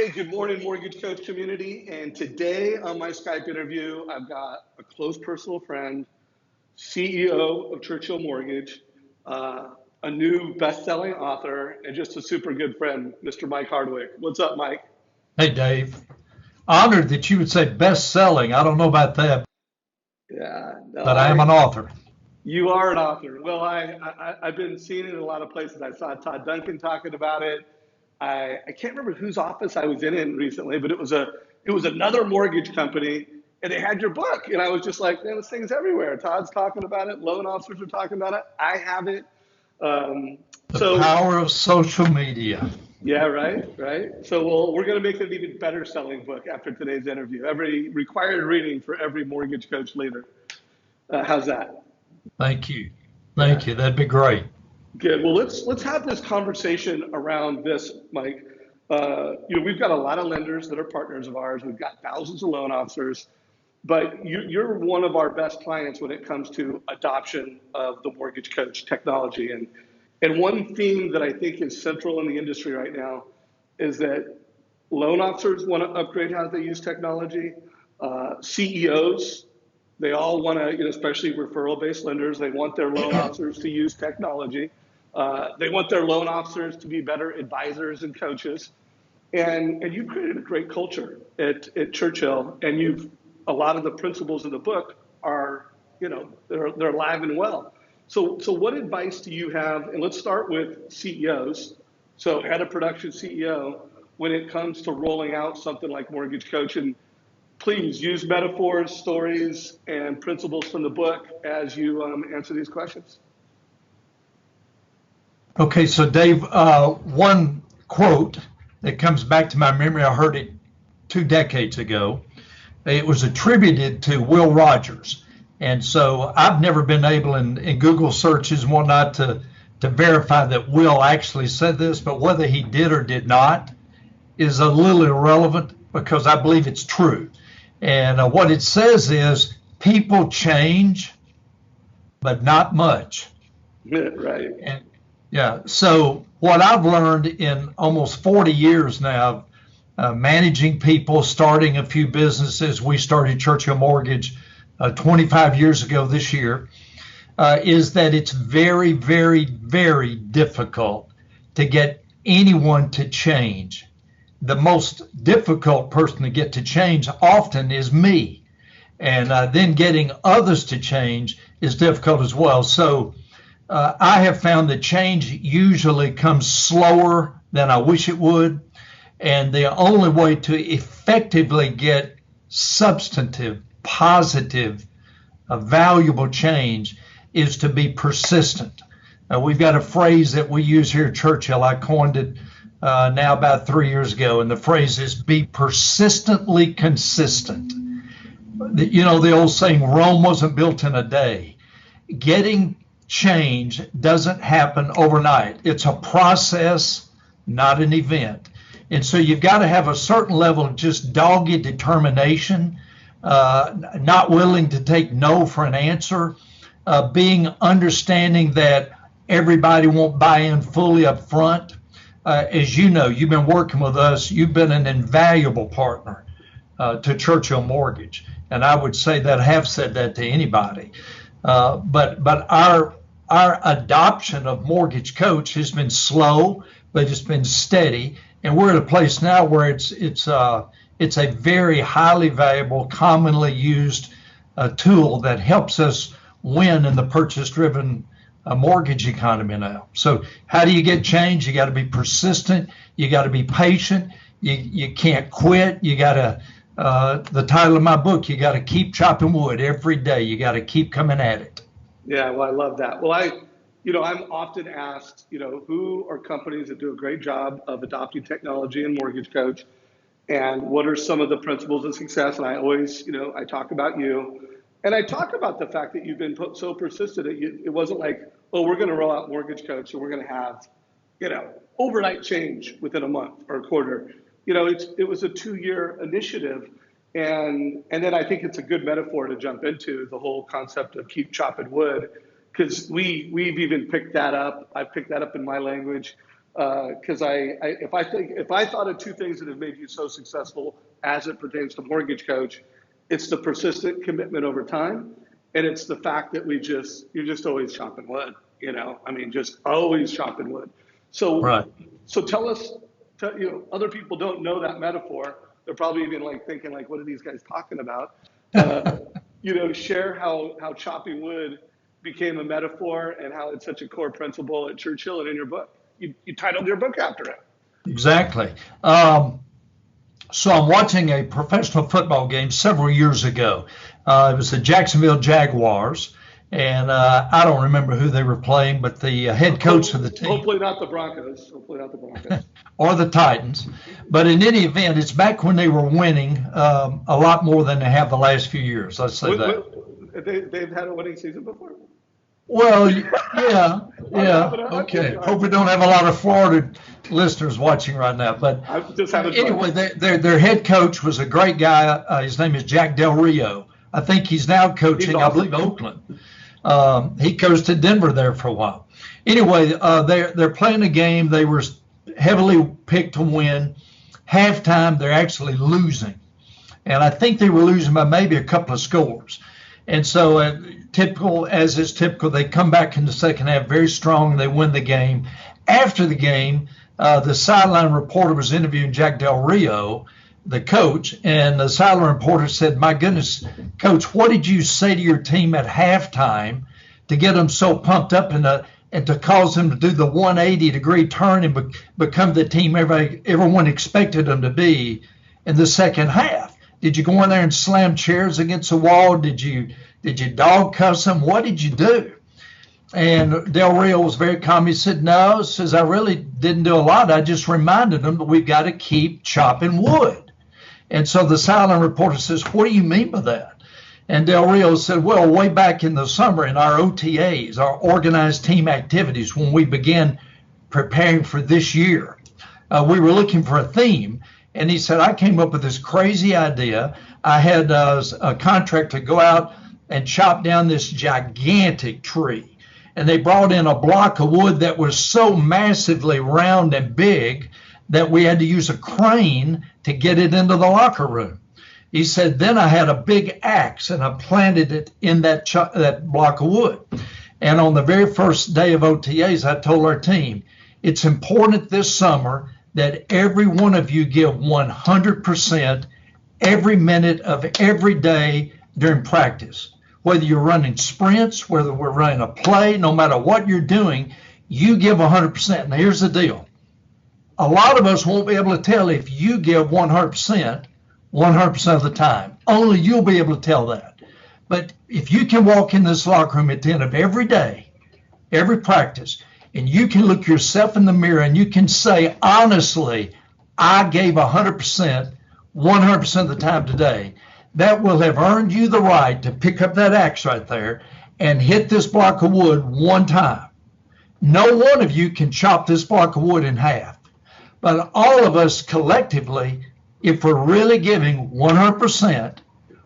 Hey, good morning, Mortgage Coach community. And today on my Skype interview, I've got a close personal friend, CEO of Churchill Mortgage, a new best-selling author, and just a super good friend, Mr. Mike Hardwick. What's up, Mike? Hey, Dave. Honored that you would say best-selling. I don't know about that, Yeah, no, but I am an author. You are an author. Well, I've been seeing it in a lot of places. I saw Todd Duncan talking about it. I can't remember whose office I was in recently, but it was another mortgage company, and they had your book, and I was just like, man, this thing's everywhere. Todd's talking about it. Loan officers are talking about it. I have it. Um, The so power of social media. yeah, right. So we're going to make it an even better selling book after today's interview. Every required reading for every mortgage coach leader. How's that? Thank you. Yeah. Thank you. That'd be great. Good. Well, let's have this conversation around this, Mike. We've got a lot of lenders that are partners of ours. We've got thousands of loan officers, but you're one of our best clients when it comes to adoption of the mortgage coach technology. And one theme that I think is central in the industry right now is that loan officers want to upgrade how they use technology. CEOs, they all want to, especially referral-based lenders, they want their loan officers to use technology. They want their loan officers to be better advisors and coaches. And you've created a great culture at Churchill, and a lot of the principles in the book are, they're alive and well. So what advice do you have? And let's start with CEOs. So head of production CEO, when it comes to rolling out something like Mortgage Coach, and please use metaphors, stories, and principles from the book as you answer these questions. Okay, so Dave, one quote that comes back to my memory, I heard it 2 decades ago. It was attributed to Will Rogers. And so I've never been able in Google searches and whatnot to verify that Will actually said this, but whether he did or did not is a little irrelevant because I believe it's true. And what it says is people change, but not much. Right. And yeah, so what I've learned in almost 40 years now, managing people, starting a few businesses, we started Churchill Mortgage 25 years ago this year, is that it's very, very, very difficult to get anyone to change. The most difficult person to get to change often is me. And then getting others to change is difficult as well. So I have found that change usually comes slower than I wish it would. And the only way to effectively get substantive, positive, valuable change is to be persistent. We've got a phrase that we use here at Churchill. I coined it now about 3 years ago, and the phrase is be persistently consistent. The old saying, Rome wasn't built in a day. Getting change doesn't happen overnight. It's a process, not an event. And so you've got to have a certain level of just dogged determination, not willing to take no for an answer, being understanding that everybody won't buy in fully up front. As you know, you've been working with us, you've been an invaluable partner to Churchill Mortgage. And I would say that I have said that to anybody. But our adoption of Mortgage Coach has been slow, but it's been steady. And we're at a place now where it's a very highly valuable, commonly used tool that helps us win in the purchase-driven mortgage economy now. So how do you get change? You got to be persistent. You got to be patient. You can't quit. You got to, the title of my book, you got to keep chopping wood every day. You got to keep coming at it. Yeah, well, I love that. Well, I'm often asked, who are companies that do a great job of adopting technology and Mortgage Coach, and what are some of the principles of success? And I always, I talk about you, and I talk about the fact that you've been so persistent. It wasn't like, oh, we're going to roll out Mortgage Coach, so we're going to have, overnight change within a month or a quarter. It was a 2-year initiative. And then I think it's a good metaphor to jump into the whole concept of keep chopping wood, because we've even picked that up. I've picked that up in my language. Because if I thought of two things that have made you so successful as it pertains to mortgage coach, it's the persistent commitment over time, and it's the fact that you're just always chopping wood. I mean, just always chopping wood. So Right. so tell us, other people don't know that metaphor. They're probably even like thinking like, what are these guys talking about? Share how chopping wood became a metaphor and how it's such a core principle at Churchill and in your book. You titled your book after it. Exactly. So I'm watching a professional football game several years ago. It was the Jacksonville Jaguars, and I don't remember who they were playing, but the head coach of the team. Hopefully not the Broncos. Hopefully not the Broncos. Or the Titans. But in any event, it's back when they were winning a lot more than they have the last few years. Let's say that. They've had a winning season before? Well, yeah. Okay. Hope we don't have a lot of Florida listeners watching right now. But anyway, their head coach was a great guy. His name is Jack Del Rio. I think he's now coaching, I believe, Oakland. He coached to Denver there for a while. Anyway, they're playing a game. They were heavily picked to win. Halftime, they're actually losing. And I think they were losing by maybe a couple of scores. And so, as is typical, they come back in the second half very strong. They win the game. After the game, the sideline reporter was interviewing Jack Del Rio, the coach, and the sideline reporter said, "My goodness, Coach, what did you say to your team at halftime to get them so pumped up and to cause them to do the 180-degree turn and become the team everyone expected them to be in the second half? Did you go in there and slam chairs against the wall? Did you dog cuss them? What did you do?" And Del Rio was very calm. He said, "No," says, "I really didn't do a lot. I just reminded them that we've got to keep chopping wood." And so the silent reporter says, "What do you mean by that?" And Del Rio said, "Well, way back in the summer in our OTAs, our organized team activities, when we began preparing for this year, we were looking for a theme." And he said, "I came up with this crazy idea. I had a contractor go out and chop down this gigantic tree. And they brought in a block of wood that was so massively round and big that we had to use a crane to get it into the locker room." He said, "Then I had a big axe and I planted it in that block of wood. And on the very first day of OTAs, I told our team, it's important this summer that every one of you give 100% every minute of every day during practice. Whether you're running sprints, whether we're running a play, no matter what you're doing, you give 100%. And here's the deal. A lot of us won't be able to tell if you give 100% of the time. Only you'll be able to tell that. But if you can walk in this locker room at the end of every day, every practice, and you can look yourself in the mirror and you can say, honestly, I gave 100%, 100% of the time today, that will have earned you the right to pick up that axe right there and hit this block of wood one time. No one of you can chop this block of wood in half. But all of us collectively, if we're really giving 100%,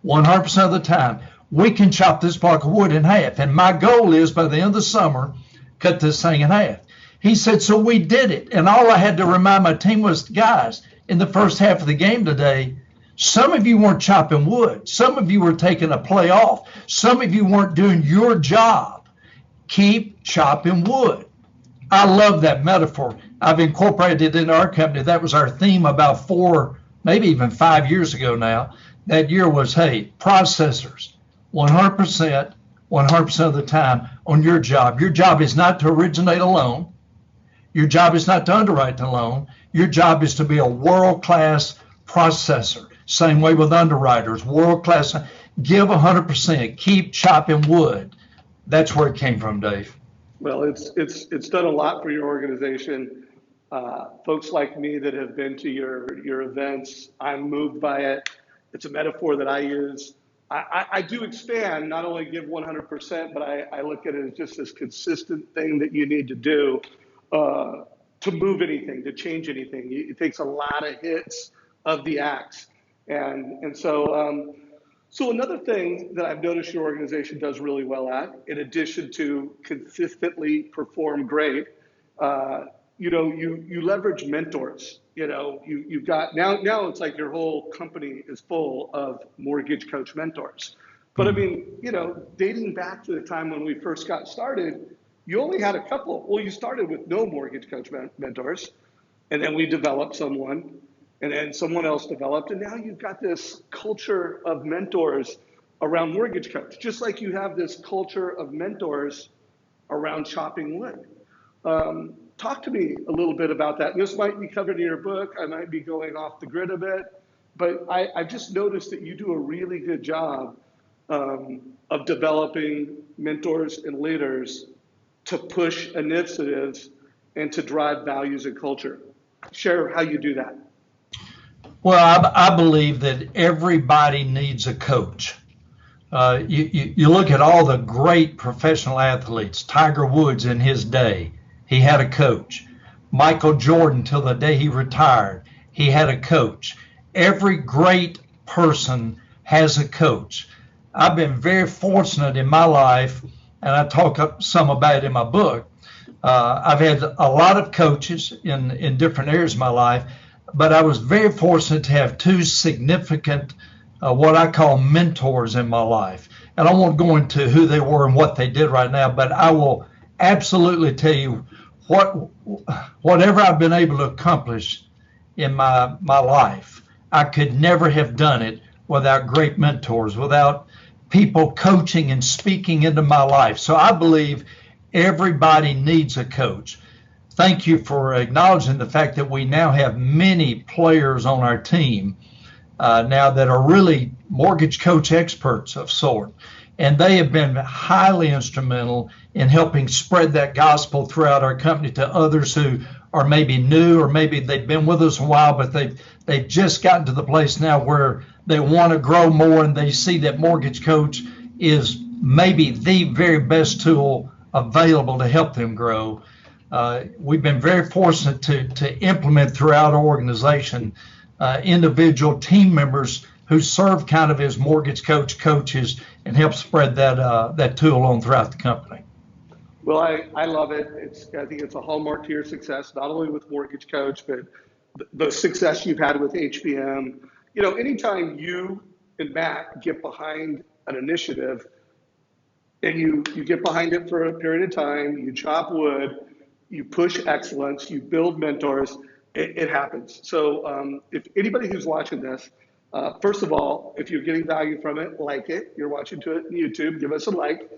100% of the time, we can chop this block of wood in half. And my goal is by the end of the summer, cut this thing in half." He said, "So we did it. And all I had to remind my team was, guys, in the first half of the game today, some of you weren't chopping wood. Some of you were taking a play off. Some of you weren't doing your job. Keep chopping wood." I love that metaphor. I've incorporated it in our company. That was our theme about 4, maybe even 5 years ago now. That year was, hey, processors, 100%, 100% of the time on your job. Your job is not to originate a loan. Your job is not to underwrite the loan. Your job is to be a world-class processor. Same way with underwriters, world-class. Give 100%. Keep chopping wood. That's where it came from, Dave. Well, it's done a lot for your organization. Folks like me that have been to your events, I'm moved by it. It's a metaphor that I use. I do expand, not only give 100%, but I look at it as just this consistent thing that you need to do to move anything, to change anything. It takes a lot of hits of the axe. And so another thing that I've noticed your organization does really well at, in addition to consistently perform great, you leverage mentors. You've got now it's like your whole company is full of mortgage coach mentors. But I mean, dating back to the time when we first got started, you only had a couple. Well, you started with no mortgage coach mentors, and then we developed someone, and then someone else developed, and now you've got this culture of mentors around mortgage coach, just like you have this culture of mentors around chopping wood. Talk to me a little bit about that. This might be covered in your book. I might be going off the grid a bit, but I've just noticed that you do a really good job of developing mentors and leaders to push initiatives and to drive values and culture. Share how you do that. Well, I believe that everybody needs a coach. You look at all the great professional athletes. Tiger Woods in his day, he had a coach. Michael Jordan, till the day he retired, he had a coach. Every great person has a coach. I've been very fortunate in my life, and I talk some about it in my book. I've had a lot of coaches in different areas of my life, but I was very fortunate to have two significant what I call mentors in my life. And I won't go into who they were and what they did right now, but I will absolutely tell you whatever I've been able to accomplish in my life, I could never have done it without great mentors, without people coaching and speaking into my life. So I believe everybody needs a coach. Thank you for acknowledging the fact that we now have many players on our team now that are really mortgage coach experts of sort. And they have been highly instrumental in helping spread that gospel throughout our company to others who are maybe new, or maybe they've been with us a while, but they've just gotten to the place now where they want to grow more, and they see that mortgage coach is maybe the very best tool available to help them grow. We've been very fortunate to implement throughout our organization individual team members who serve kind of as mortgage coaches and help spread that tool on throughout the company. Well, I love it. I think it's a hallmark to your success, not only with Mortgage Coach, but the success you've had with HBM. Anytime you and Matt get behind an initiative and you get behind it for a period of time, you chop wood, you push excellence, you build mentors, it happens. So if anybody who's watching this, first of all, if you're getting value from it, like it. You're watching to it on YouTube, give us a like.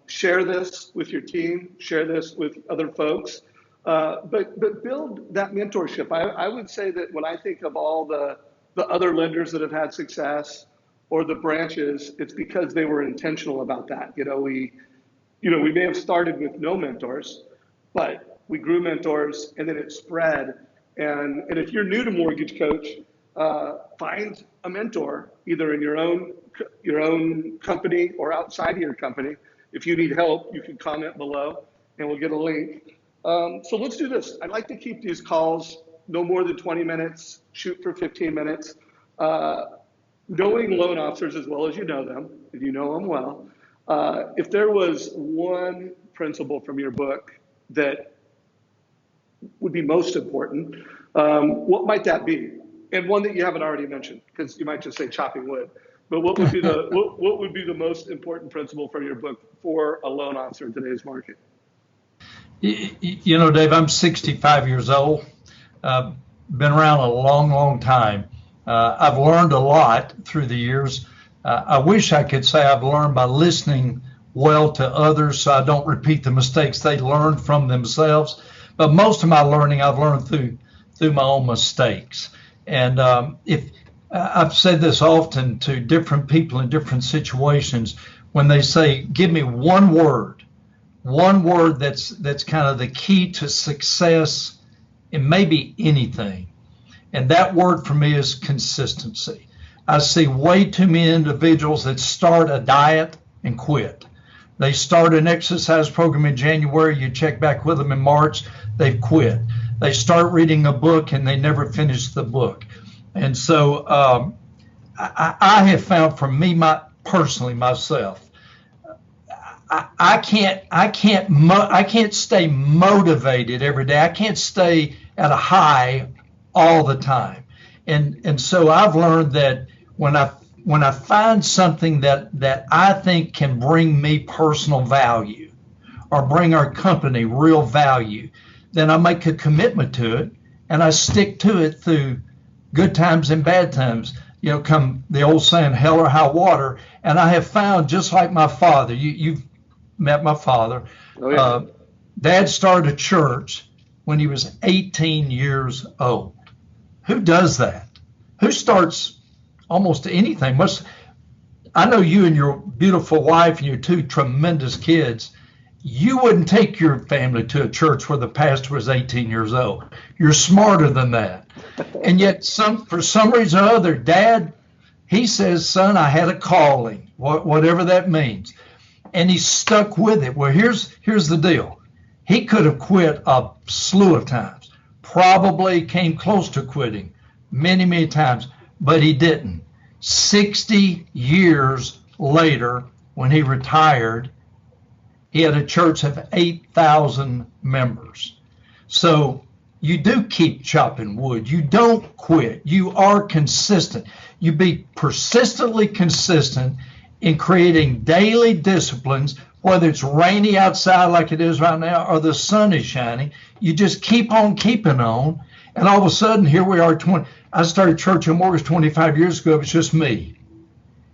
Share this with your team. Share this with other folks. But build that mentorship. I would say that when I think of all the other lenders that have had success or the branches, it's because they were intentional about that. We may have started with no mentors, but we grew mentors, and then it spread. And if you're new to Mortgage Coach, find a mentor either in your own company or outside of your company. If you need help, you can comment below, and we'll get a link. So let's do this. I'd like to keep these calls no more than 20 minutes. Shoot for 15 minutes. Knowing loan officers as well as you know them, and you know them well, if there was one principle from your book that would be most important, what might that be? And one that you haven't already mentioned, because you might just say chopping wood. But what would be the most important principle from your book for a loan officer in today's market? Dave, I'm 65 years old. Been around a long, long time. I've learned a lot through the years. I wish I could say I've learned by listening well to others, so I don't repeat the mistakes they learned from themselves. But most of my learning I've learned through my own mistakes. And if I've said this often to different people in different situations, when they say, give me one word that's kind of the key to success in maybe anything. And that word for me is consistency. I see way too many individuals that start a diet and quit. They start an exercise program in January, you check back with them in March, they've quit. They start reading a book and they never finish the book. And so I have found for me, personally myself, I can't stay motivated every day. I can't stay at a high all the time. And so I've learned that when I find something that I think can bring me personal value or bring our company real value, then I make a commitment to it and I stick to it through good times and bad times. You know, come the old saying, hell or high water. And I have found, just like my father, you've met my father. Oh, yeah. Dad started a church when he was 18 years old. Who does that? Who starts almost anything? I know you and your beautiful wife and your two tremendous kids, you wouldn't take your family to a church where the pastor was 18 years old. You're smarter than that. And yet, for some reason or other, Dad, he says, son, I had a calling, whatever that means. And he stuck with it. Well, here's the deal. He could have quit a slew of times, probably came close to quitting many, many times, but he didn't. 60 years later, when he retired, he had a church of 8,000 members. So you do keep chopping wood. You don't quit. You are consistent. You be persistently consistent in creating daily disciplines, whether it's rainy outside like it is right now or the sun is shining. You just keep on keeping on. And all of a sudden, here we are. I started Churchill Mortgage 25 years ago. It was just me.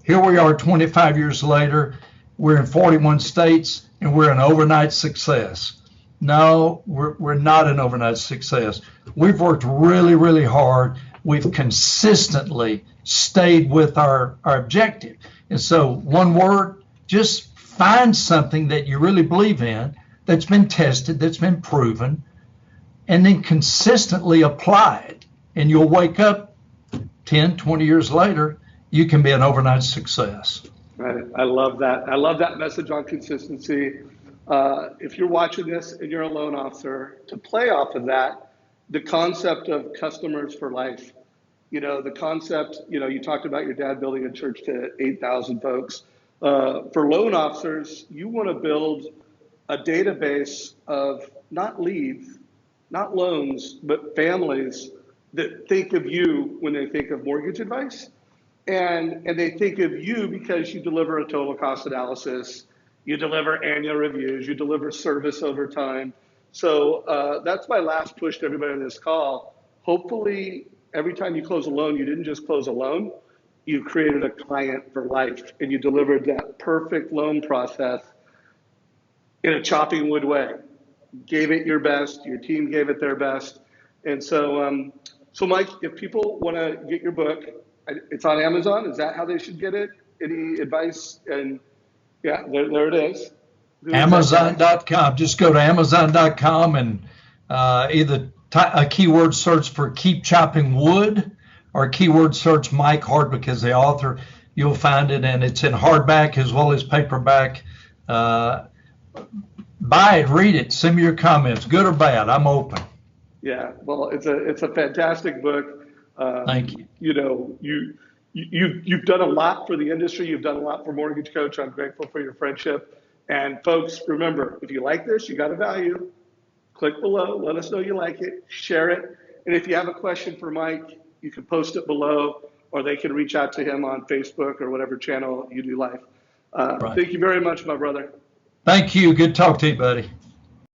Here we are 25 years later. We're in 41 states, and we're an overnight success. No, we're not an overnight success. We've worked really, really hard. We've consistently stayed with our objective. And so one word, just find something that you really believe in, that's been tested, that's been proven, and then consistently apply it. And you'll wake up 10, 20 years later, you can be an overnight success. Right. I love that. I love that message on consistency. If you're watching this and you're a loan officer, to play off of that, the concept of customers for life, the concept, you talked about your dad building a church to 8,000 folks. For loan officers, you want to build a database of not leads, not loans, but families that think of you when they think of mortgage advice. And they think of you because you deliver a total cost analysis, you deliver annual reviews, you deliver service over time. So that's my last push to everybody on this call. Hopefully, every time you close a loan, you didn't just close a loan, you created a client for life, and you delivered that perfect loan process in a chopping wood way. Gave it your best, your team gave it their best. And so, Mike, if people want to get your book, it's on Amazon. Is that how they should get it? Any advice? And yeah, there it is. Amazon.com. Just go to Amazon.com and either a keyword search for Keep Chopping Wood or keyword search Mike Hardwick as the author. You'll find it, and it's in hardback as well as paperback. Buy it, read it, send me your comments, good or bad. I'm open. Yeah, well, it's a fantastic book. Thank you. You've done a lot for the industry. You've done a lot for Mortgage Coach. I'm grateful for your friendship. And folks, remember, if you like this, you got a value, click below, let us know you like it, share it. And if you have a question for Mike, you can post it below, or they can reach out to him on Facebook or whatever channel you do live. Right. Thank you very much, my brother. Thank you. Good talk to you, buddy.